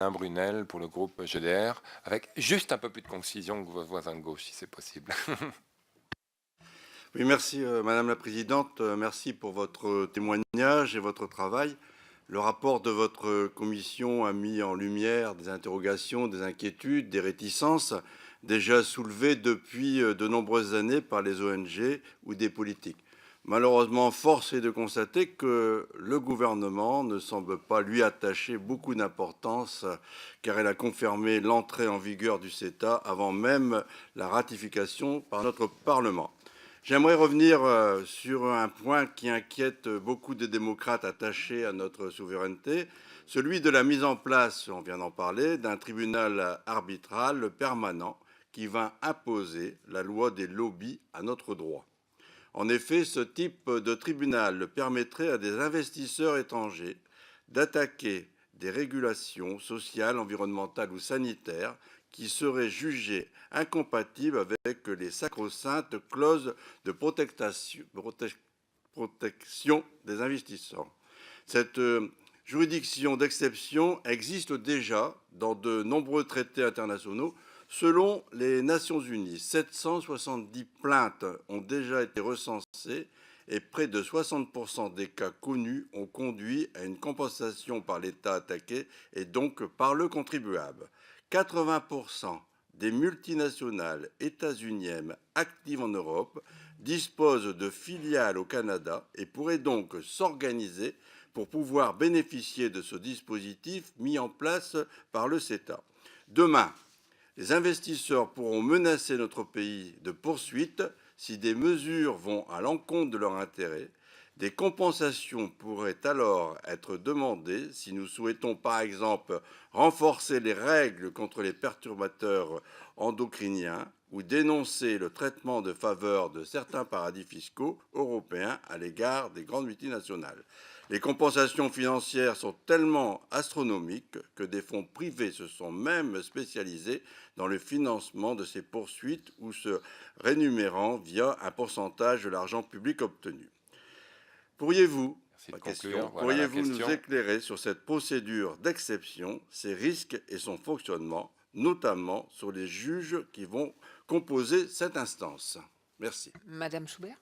Brunel pour le groupe GDR, avec juste un peu plus de concision que vos voisins de gauche, si c'est possible. Oui, merci Madame la Présidente, merci pour votre témoignage et votre travail. Le rapport de votre commission a mis en lumière des interrogations, des inquiétudes, des réticences déjà soulevées depuis de nombreuses années par les ONG ou des politiques. Malheureusement, force est de constater que le gouvernement ne semble pas lui attacher beaucoup d'importance car elle a confirmé l'entrée en vigueur du CETA avant même la ratification par notre Parlement. J'aimerais revenir sur un point qui inquiète beaucoup de démocrates attachés à notre souveraineté, celui de la mise en place, on vient d'en parler, d'un tribunal arbitral permanent qui va imposer la loi des lobbies à notre droit. En effet, ce type de tribunal permettrait à des investisseurs étrangers d'attaquer des régulations sociales, environnementales ou sanitaires qui seraient jugées incompatibles avec les sacro-saintes clauses de protection des investisseurs. Cette juridiction d'exception existe déjà dans de nombreux traités internationaux. Selon les Nations Unies, 770 plaintes ont déjà été recensées et près de 60% des cas connus ont conduit à une compensation par l'État attaqué et donc par le contribuable. 80% des multinationales états-uniennes actives en Europe disposent de filiales au Canada et pourraient donc s'organiser pour pouvoir bénéficier de ce dispositif mis en place par le CETA. Demain, les investisseurs pourront menacer notre pays de poursuites si des mesures vont à l'encontre de leurs intérêts. Des compensations pourraient alors être demandées si nous souhaitons par exemple renforcer les règles contre les perturbateurs endocriniens ou dénoncer le traitement de faveur de certains paradis fiscaux européens à l'égard des grandes multinationales. Les compensations financières sont tellement astronomiques que des fonds privés se sont même spécialisés dans le financement de ces poursuites ou se rémunérant via un pourcentage de l'argent public obtenu. Pourriez-vous, Merci de ma conclure. question, Voilà la pourriez-vous nous question. éclairer sur cette procédure d'exception, ses risques et son fonctionnement, notamment sur les juges qui vont composer cette instance? Merci. Madame Schubert?